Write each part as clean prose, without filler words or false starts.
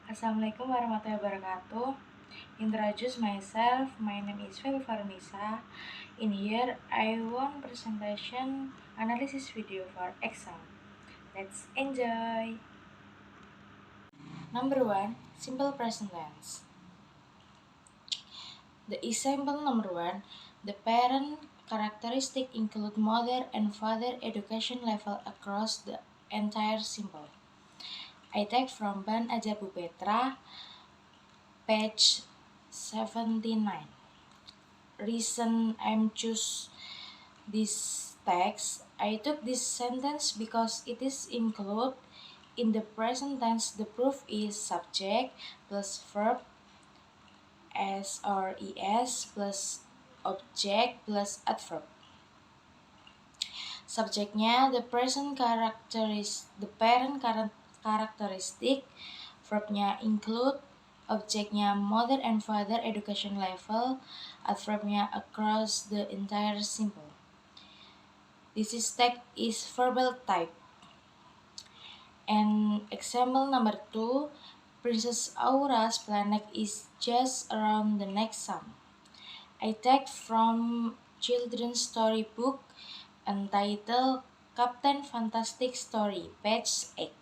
Assalamualaikum warahmatullahi wabarakatuh. Introduce myself. My name is Feby Farnisa. In here, I want presentation analysis video for exam. Let's enjoy. Number one, simple present tense. The example number one, the parent characteristic include mother and father education level across the entire symbol. I take from Ban Ajar Bupetra, page 79. Reason I'm choose this text, I took this sentence because it is included in the present tense. The proof is subject plus verb s or es plus object plus adverb. Subjeknya the parent characteristic, verbnya include, objeknya mother and father education level, adverbnya across the entire symbol. This text is verbal type. And example number two, Princess Aura's planet is just around the next sun. I take from children's story book entitled Captain Fantastic Story, page 8.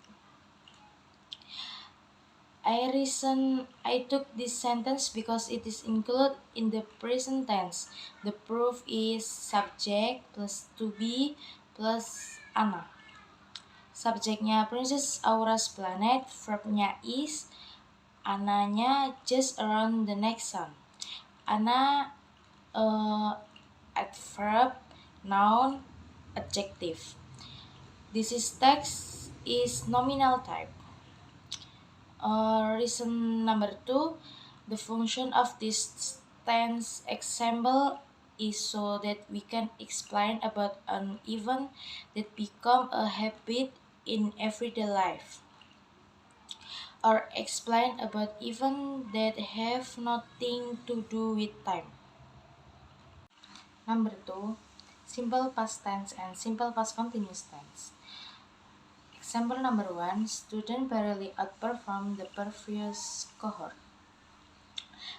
I took this sentence because it is included in the present tense. The proof is subject plus to be plus Anna. Subjeknya Princess Aura's planet, verbnya is, Ananya just around the next sun. Anna adverb, noun, adjective. Text is nominal type. Reason number two, the function of this tense example is so that we can explain about an event that become a habit in everyday life, or explain about events that have nothing to do with time. Number two, simple past tense and simple past continuous tense. Example number one, student barely outperformed the previous cohort.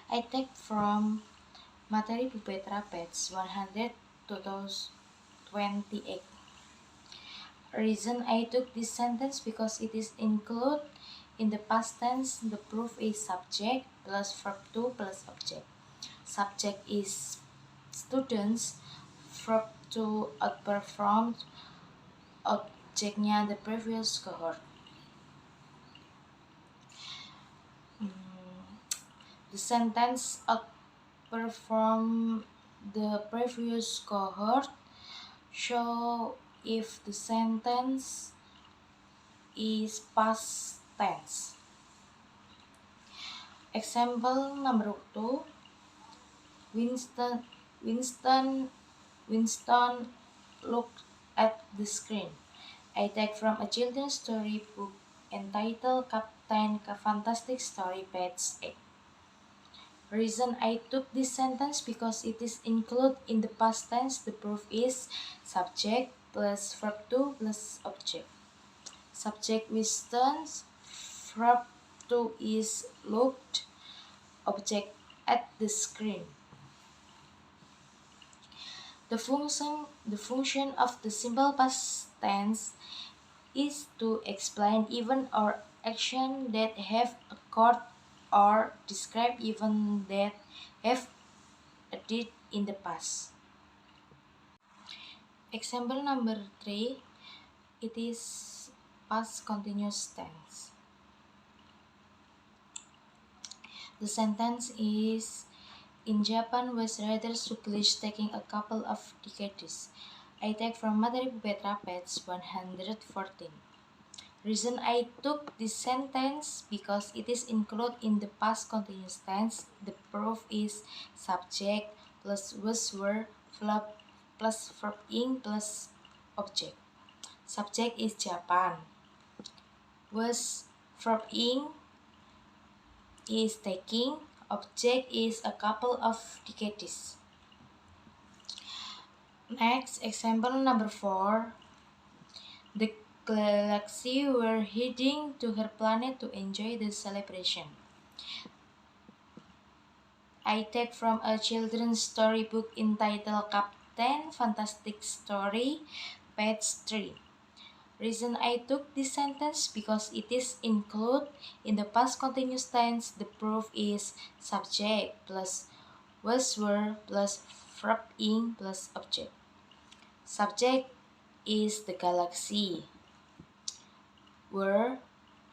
I take from Materi Bupetra page 100 2028. Reason I took this sentence because it is included in the past tense. The proof is subject plus verb to plus object. Subject is students, verb to outperformed, objeknya the previous cohort. The sentence outperform the previous cohort show if the sentence is past tense. Example number two, Winston looked at the screen. I take from a children's story book entitled Captain Fantastic Story, page 8. Reason I took this sentence because it is included in the past tense. The proof is subject plus verb to plus object. Subject Winston's, verb to is looked, object at the screen. The function of the simple past tense is to explain event or action that have occurred or describe events that have occurred in the past. Example number 3, it is past continuous tense. The sentence is, in Japan was rather sluggish, taking a couple of decades. I take from Materi Bupetra page 114. Reason I took this sentence because it is included in the past continuous tense. The proof is subject plus was were plus verb ing plus object. Subject is Japan. Was verb ing is taking. Object is a couple of decades. Next, example number 4. The Galaxy were heading to her planet to enjoy the celebration. I take from a children's storybook entitled Captain Fantastic Story, page 3. Reason I took this sentence because it is included in the past continuous tense. The proof is subject plus was were plus verb ing plus object. Subject is the galaxy. Were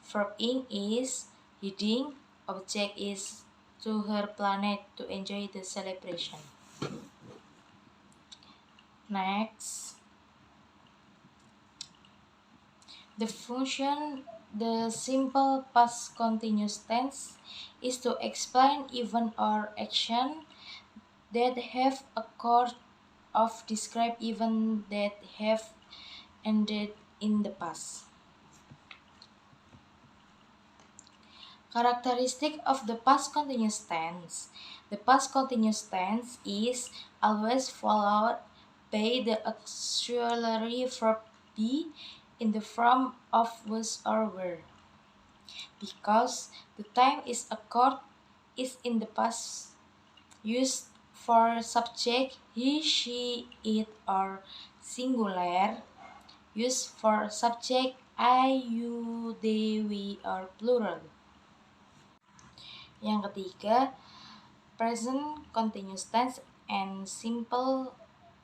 verb ing is heading. Object is to her planet to enjoy the celebration. Next, the function the simple past continuous tense is to explain event or action that have occurred or describe events that have ended in the past. Characteristic of the past continuous tense. The past continuous tense is always followed by the auxiliary verb be in the form of was or were. Because the time is occurred is in the past, used for subject he, she, it, or singular, used for subject I, you, they, we, or plural. Yang ketiga, present continuous tense and simple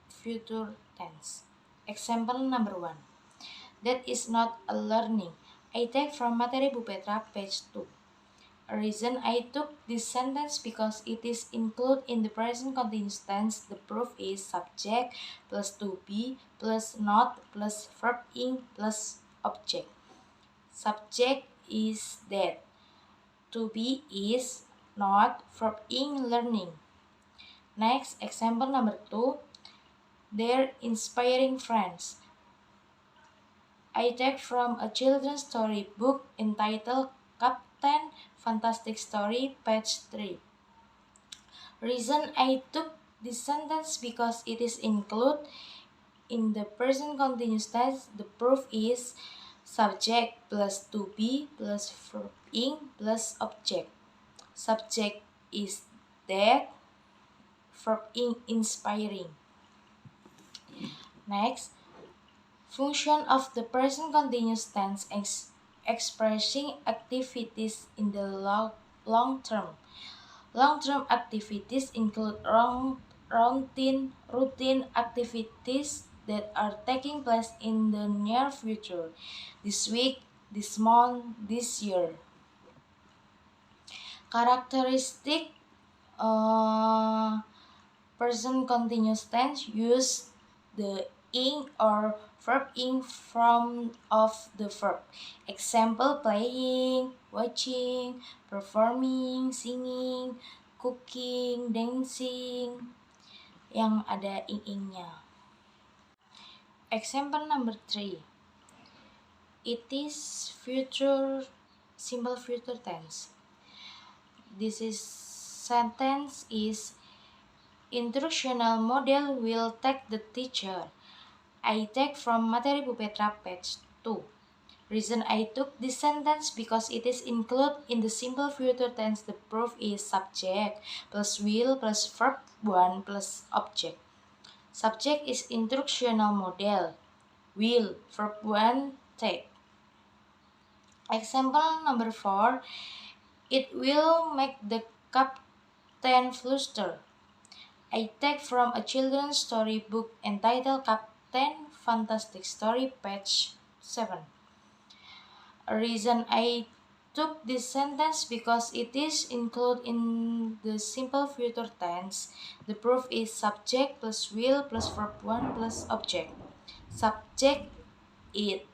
future tense. Example number 1. That is not a learning. I take from Materi Bu Petra, page 2. A reason I took this sentence because it is included in the present continuous tense. The proof is subject plus to be plus not plus verb ing plus object. Subject is that. To be is not verb ing learning. Next, example number 2. They're inspiring friends. I take from a children's story book entitled Captain Fantastic Story, page 3. Reason I took this sentence because it is included in the present continuous tense. The proof is subject plus to be plus verb ing plus object. Subject is that, verb ing inspiring. Next, function of the present continuous tense expressing activities in the long term. Long-term activities include routine activities that are taking place in the near future, this week, this month, this year. Characteristic present continuous tense use the ing or verb ing form of the verb. Example, playing, watching, performing, singing, cooking, dancing, yang ada ing-ingnya. Example number 3. It is simple future tense. This sentence is instructional model will take the teacher. I take from Materi Bu Petra, page 2. Reason I took this sentence because it is included in the simple future tense. The proof is subject plus will plus verb 1 plus object. Subject is instructional model. Will, verb 1, take. Example number 4. It will make the captain fluster. I take from a children's story book entitled Captain Fantastic Story, page 7. A reason I took this sentence because it is included in the simple future tense. The proof is subject plus will plus verb 1 plus object. Subject it.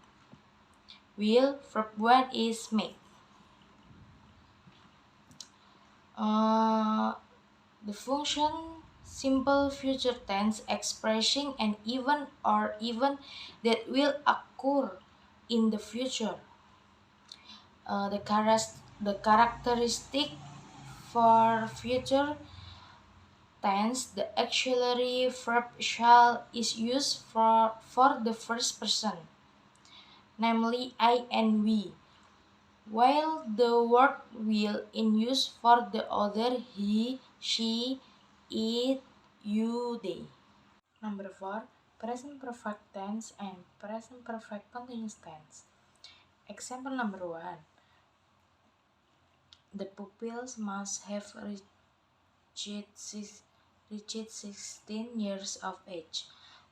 Will, verb 1 is make. The function simple future tense expressing an event or event that will occur in the future. The characteristic for future tense, the auxiliary verb shall is used for the first person. namely I and we, while the word will in use for the other he, she, it, you, they. Number 4. Present perfect tense and present perfect continuous tense. Example number 1. The pupils must have reached 16 years of age.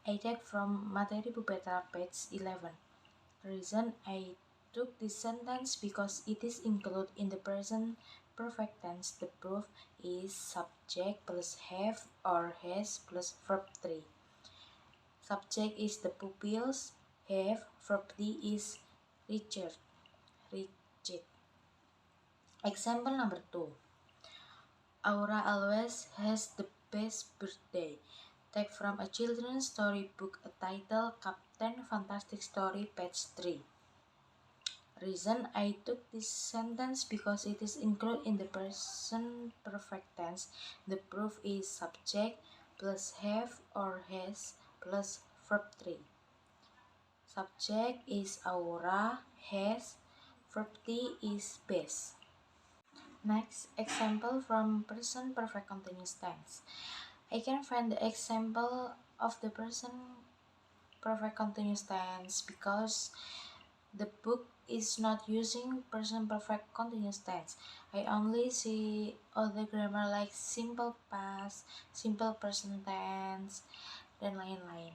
I take from Materi Bu Petra page 11. Reason I took this sentence because it is included in the present perfect tense. The proof is subject plus have or has plus verb 3. Subject is the pupils, have, verb 3 is Richard. Example number 2. Aura always has the best birthday. Take from a children's story book titled Captain Fantastic Story, page 3. Reason I took this sentence because it is included in the present perfect tense. The proof is subject plus have or has plus verb 3. Subject is Aura, has, verb 3 is best. Next, example from present perfect continuous tense. I can find the example of the present perfect continuous tense because the book is not using present perfect continuous tense. I only see other grammar like simple past, simple present tense, dan lain-lain.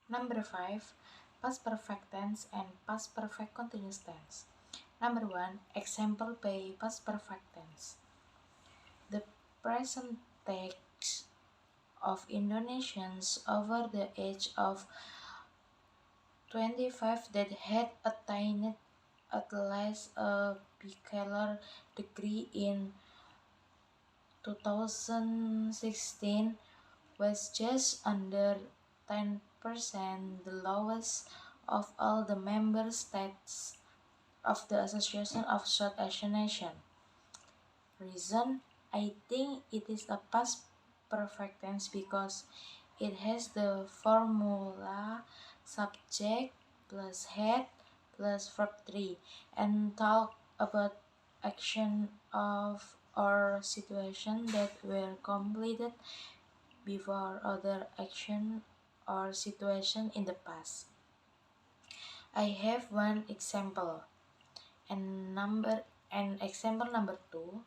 Number 5. Past perfect tense and past perfect continuous tense. Number 1. Example by past perfect tense. The present text of Indonesians over the age of 25 that had attained at least a bachelor degree in 2016 was just under 10%, the lowest of all the member states of the Association of South Asian Nations. Reason I think it is a past perfect tense because it has the formula subject plus had plus verb 3 and talk about action of or situation that were completed before other action or situation in the past. I have one example and example number 2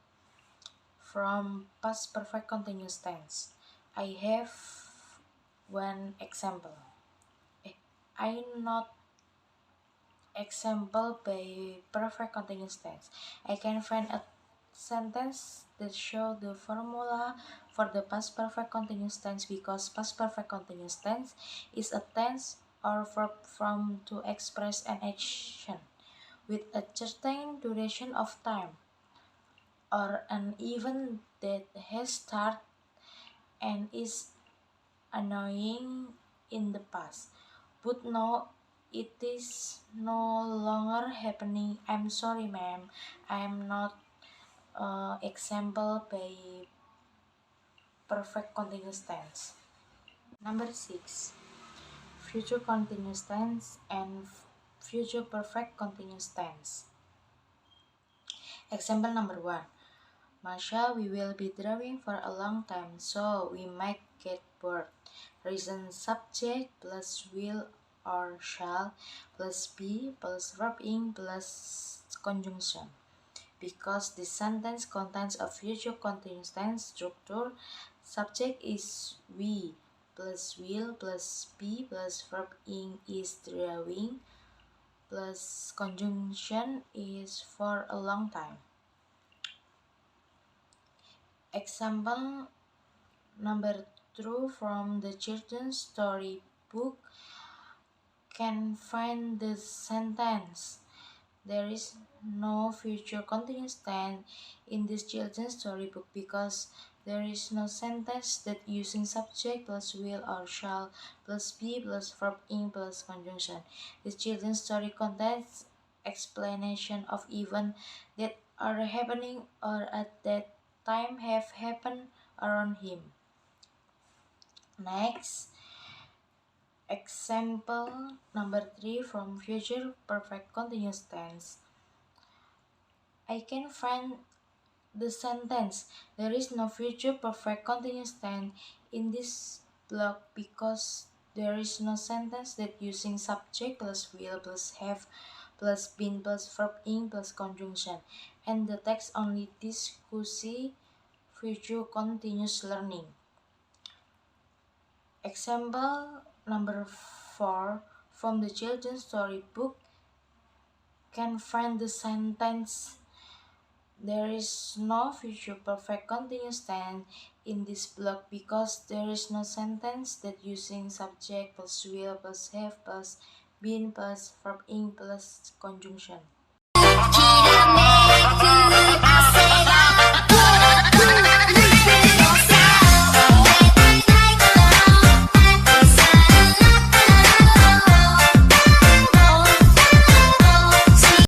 from past perfect continuous tense. I have one example. I not example by perfect continuous tense. I can find a sentence that show the formula for the past perfect continuous tense because past perfect continuous tense is a tense or verb from to express an action with a certain duration of time or an event that has started and is annoying in the past, but now it is no longer happening. I'm sorry, ma'am. I'm not example by perfect continuous tense. Number 6. Future continuous tense and future perfect continuous tense. Example number 1. Masha, we will be driving for a long time, so we might get bored. Reason subject plus will or shall plus be plus verb ing plus conjunction. Because this sentence contains a future continuous tense structure, subject is we plus will plus be plus verb ing is driving plus conjunction is for a long time. Example number 2 from the children's story book can find the sentence. There is no future continuous tense in this children's storybook because there is no sentence that using subject plus will or shall plus be plus verb ing plus conjunction. This children's story contains explanation of events that are happening or at that time have happened around him. Next, Example number 3 from future perfect continuous tense. I can find the sentence there is no future perfect continuous tense in this block because there is no sentence that using subject plus will plus have plus been plus verb ing plus conjunction, and the text only discussi future continuous learning. Example number 4 from the children's storybook can find the sentence there is no future perfect continuous tense in this block because there is no sentence that using subject plus will plus have plus been plus verb ing plus conjunction.